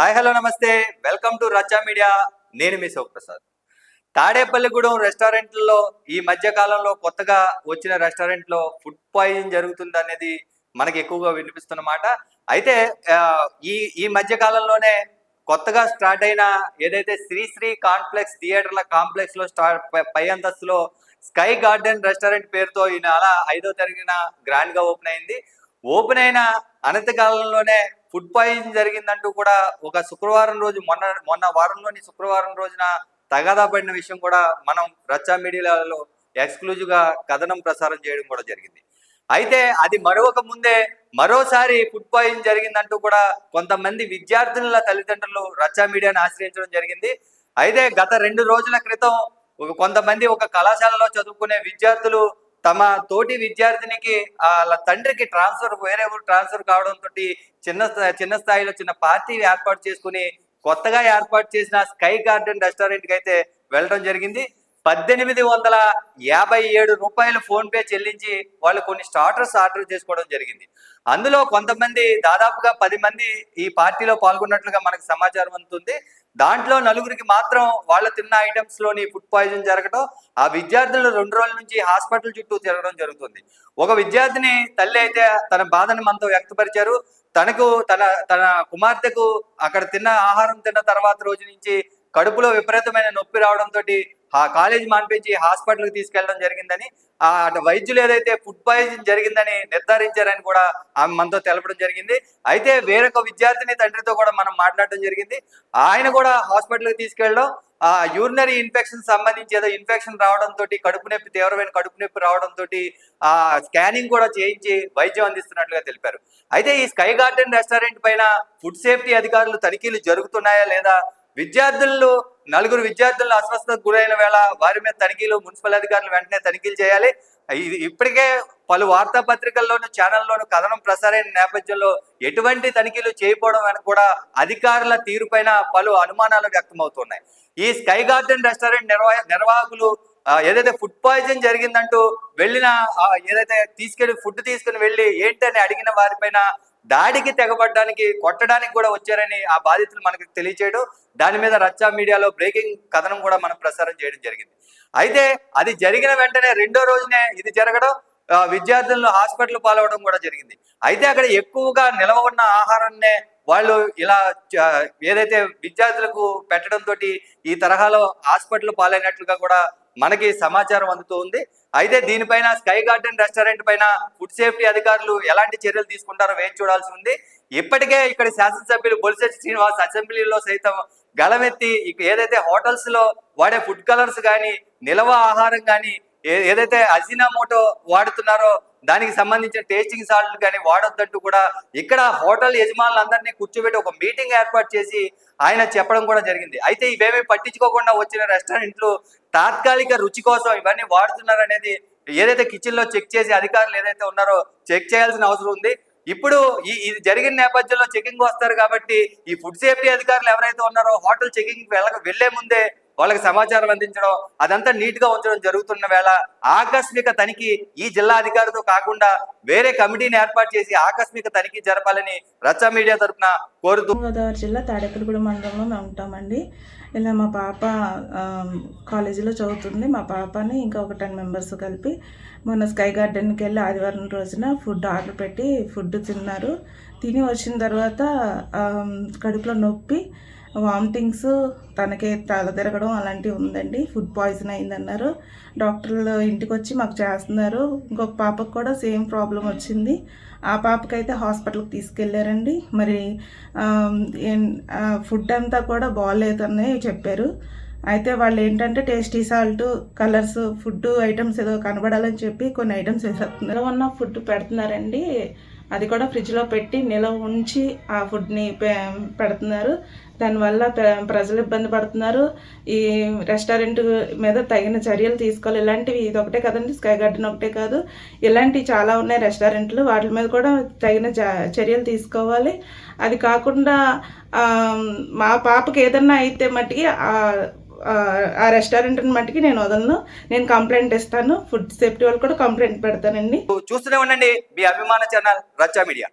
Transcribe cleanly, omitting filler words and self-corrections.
Hi hello నమస్తే, welcome to రచ్చా media. నేను మీ శివప్రసాద్. తాడేపల్లిగూడెం రెస్టారెంట్లో ఈ మధ్య కాలంలో కొత్తగా వచ్చిన రెస్టారెంట్లో ఫుడ్ పాయిజన్ జరుగుతుంది అనేది మనకి ఎక్కువగా వినిపిస్తున్నమాట. అయితే ఈ ఈ మధ్య కాలంలోనే కొత్తగా స్టార్ట్ అయిన ఏదైతే శ్రీశ్రీ కాంప్లెక్స్ థియేటర్ల కాంప్లెక్స్ లో పై అంతస్తులో స్కై గార్డెన్ రెస్టారెంట్ పేరుతో ఈ నెల 5వ తారీఖున గ్రాండ్ గా ఓపెన్ అయింది. ఓపెన్ అయిన అనంత కాలంలోనే ఫుడ్ పాయిజన్ జరిగిందంటూ కూడా ఒక శుక్రవారం రోజు మొన్న వారంలోని శుక్రవారం రోజున తగాదా పడిన విషయం కూడా మనం రచ్చా మీడియాలో ఎక్స్క్లూజివ్ గా కథనం ప్రసారం చేయడం కూడా జరిగింది. అయితే అది మరొక ముందే మరోసారి ఫుడ్ పాయిజన్ జరిగిందంటూ కూడా కొంతమంది విద్యార్థుల తల్లిదండ్రులు రచ్చా మీడియాను ఆశ్రయించడం జరిగింది. అయితే గత 2 రోజుల క్రితం కొంతమంది ఒక కళాశాలలో చదువుకునే విద్యార్థులు తమ తోటి విద్యార్థినికి వాళ్ళ తండ్రికి వేరే ఊరు ట్రాన్స్ఫర్ కావడంతో చిన్న స్థాయిలో చిన్న పార్టీ ఏర్పాటు చేసుకుని కొత్తగా ఏర్పాటు చేసిన స్కై గార్డెన్ రెస్టారెంట్ కి అయితే వెళ్ళడం జరిగింది. 1857 రూపాయలు ఫోన్ పే చెల్లించి వాళ్ళు కొన్ని స్టార్టర్స్ ఆర్డర్ చేసుకోవడం జరిగింది. అందులో కొంతమంది దాదాపుగా 10 మంది ఈ పార్టీలో పాల్గొన్నట్లుగా మనకు సమాచారం అందుతుంది. దాంట్లో 4గురికి మాత్రం వాళ్ళు తిన్న ఐటమ్స్ లోని ఫుడ్ పాయిజన్ జరగడం, ఆ విద్యార్థులు 2 రోజుల నుంచి హాస్పిటల్ చుట్టూ తిరగడం జరుగుతుంది. ఒక విద్యార్థిని తల్లి అయితే తన బాధను మనతో వ్యక్తపరిచారు. తన కుమార్తెకు అక్కడ తిన్న ఆహారం తిన్న తర్వాత రోజు నుంచి కడుపులో విపరీతమైన నొప్పి రావడంతో ఆ కాలేజ్ మాన్పించి హాస్పిటల్కి తీసుకెళ్లడం జరిగిందని, ఆ వైద్యులు ఏదైతే ఫుడ్ పాయిజన్ జరిగిందని నిర్ధారించారని కూడా ఆమె మనతో తెలపడం జరిగింది. అయితే వేరొక విద్యార్థిని తండ్రితో కూడా మనం మాట్లాడడం జరిగింది. ఆయన కూడా హాస్పిటల్కి తీసుకెళ్ళడం, ఆ యూరినరీ ఇన్ఫెక్షన్ సంబంధించి ఏదో ఇన్ఫెక్షన్ రావడంతో తీవ్రమైన కడుపు నొప్పి రావడంతో ఆ స్కానింగ్ కూడా చేయించి వైద్యం అందిస్తున్నట్లుగా తెలిపారు. అయితే ఈ స్కై గార్డెన్ రెస్టారెంట్ పైన ఫుడ్ సేఫ్టీ అధికారులు తనిఖీలు జరుగుతున్నాయా లేదా, 4 విద్యార్థులను అస్వస్థతకు గురైన వేళ వారి మీద తనిఖీలు, మున్సిపల్ అధికారులు వెంటనే తనిఖీలు చేయాలి. ఇప్పటికే పలు వార్తాపత్రికల్లోనూ ఛానల్లోనూ కథనం ప్రసారైన నేపథ్యంలో ఎటువంటి తనిఖీలు చేయకపోవడం వెనక కూడా అధికారుల తీరుపైన పలు అనుమానాలు వ్యక్తమవుతున్నాయి. ఈ స్కై గార్డెన్ రెస్టారెంట్ నిర్వాహకులు ఏదైతే ఫుడ్ పాయిజన్ జరిగిందంటూ వెళ్ళిన ఏదైతే ఫుడ్ తీసుకుని వెళ్ళి ఏంటని అడిగిన వారిపైన దాడికి తెగబడ్డానికి, కొట్టడానికి కూడా వచ్చారని ఆ బాధితులు మనకు తెలియచేయడం, దాని మీద రచ్చా మీడియాలో బ్రేకింగ్ కథనం కూడా మనం ప్రసారం చేయడం జరిగింది. అయితే అది జరిగిన వెంటనే 2వ రోజునే ఇది జరగడం, విద్యార్థులను హాస్పిటల్ పాలవడం కూడా జరిగింది. అయితే అక్కడ ఎక్కువగా నిల్వ ఉన్న ఆహారాన్నే వాళ్ళు ఇలా ఏదైతే విద్యార్థులకు పెట్టడంతో ఈ తరహాలో హాస్పిటల్ పాలైనట్లుగా కూడా మనకి సమాచారం అందుతూ ఉంది. అయితే దీనిపైన స్కై గార్డెన్ రెస్టారెంట్ పైన ఫుడ్ సేఫ్టీ అధికారులు ఎలాంటి చర్యలు తీసుకుంటారో వేచి చూడాల్సి ఉంది. ఇప్పటికే ఇక్కడ శాసనసభ్యులు బొలిశెట్టి శ్రీనివాస్ అసెంబ్లీలో సైతం గళమెత్తి ఏదైతే హోటల్స్ లో వాడే ఫుడ్ కలర్స్ కానీ, నిల్వ ఆహారం కానీ, ఏదైతే అజినామోటో వాడుతున్నారో దానికి సంబంధించిన టేస్టింగ్ సాల్ట్ కానీ వాడొద్దంటూ కూడా ఇక్కడ హోటల్ యజమానులందరినీ కూర్చోబెట్టి ఒక మీటింగ్ ఏర్పాటు చేసి ఆయన చెప్పడం కూడా జరిగింది. అయితే ఇవేమీ పట్టించుకోకుండా వచ్చిన రెస్టారెంట్లు తాత్కాలిక రుచి కోసం ఇవన్నీ వాడుతున్నారు అనేది ఏదైతే కిచెన్ లో చెక్ చేసి అధికారులు ఏదైతే ఉన్నారో చెక్ చేయాల్సిన అవసరం ఉంది. ఇప్పుడు ఇది జరిగిన నేపథ్యంలో చెకింగ్ వస్తారు కాబట్టి ఈ ఫుడ్ సేఫ్టీ అధికారులు ఎవరైతే ఉన్నారో హోటల్ చెకింగ్ వెళ్లే ముందే వాళ్ళకి సమాచారం అందించడం, అదంతా నీట్ గా ఉంచడం జరుగుతున్న వేళ ఆకస్మిక తనిఖీ ఈ జిల్లా అధికారితో కాకుండా వేరే కమిటీని ఏర్పాటు చేసి ఆకస్మిక తనిఖీ జరపాలని రచ్చా మీడియా తరఫున కోరుతూ. గోదావరి జిల్లా తాడేపల్లిగూడెం మండలంలో మేము ఉంటామండి. ఇలా మా పాప కాలేజీలో చదువుతుంది. మా పాపని ఇంకా ఒక 10 మెంబర్స్ కలిపి మొన్న స్కై గార్డెన్కి వెళ్ళి ఆదివారం రోజున ఫుడ్ ఆర్డర్ పెట్టి ఫుడ్ తిన్నారు. తిని వచ్చిన తర్వాత కడుపులో నొప్పి, వామిటింగ్స్, తనకి తల తిరగడం అలాంటివి ఉందండి. ఫుడ్ పాయిజన్ అయిందన్నారు. డాక్టర్లు ఇంటికి వచ్చి మాకు చేస్తున్నారు. ఇంకొక పాపకు కూడా సేమ్ ప్రాబ్లం వచ్చింది. ఆ పాపకైతే హాస్పిటల్కి తీసుకెళ్ళారండి. మరి ఫుడ్ అంతా కూడా బాగాలేదని చెప్పారు. అయితే వాళ్ళు ఏంటంటే tasty salt, colours, food items ఏదో కనబడాలని చెప్పి కొన్ని ఐటమ్స్ వేసేస్తున్నారు. నిలవ ఉన్న ఫుడ్ పెడుతున్నారండి. అది కూడా ఫ్రిడ్జ్లో పెట్టి నిలవ ఉంచి ఆ ఫుడ్ని పెడుతున్నారు. దానివల్ల ప్రజలు ఇబ్బంది పడుతున్నారు. ఈ రెస్టారెంట్ మీద తగిన చర్యలు తీసుకోవాలి. ఇలాంటివి ఇది ఒకటే కదండి, స్కై గార్డెన్ ఒకటే కాదు, ఇలాంటివి చాలా ఉన్నాయి రెస్టారెంట్లు. వాటి మీద కూడా తగిన చర్యలు తీసుకోవాలి. అది కాకుండా మా పాపకి ఏదన్నా అయితే మట్టికి ఆ రెస్టారెంట్ మట్టికి నేను వదలను. నేను కంప్లైంట్ ఇస్తాను. ఫుడ్ సేఫ్టీ వాళ్ళు కూడా కంప్లైంట్ పెడతానండి. చూస్తూనే ఉండండి మీ అభిమాన ఛానల్ రచ్చా మీడియా.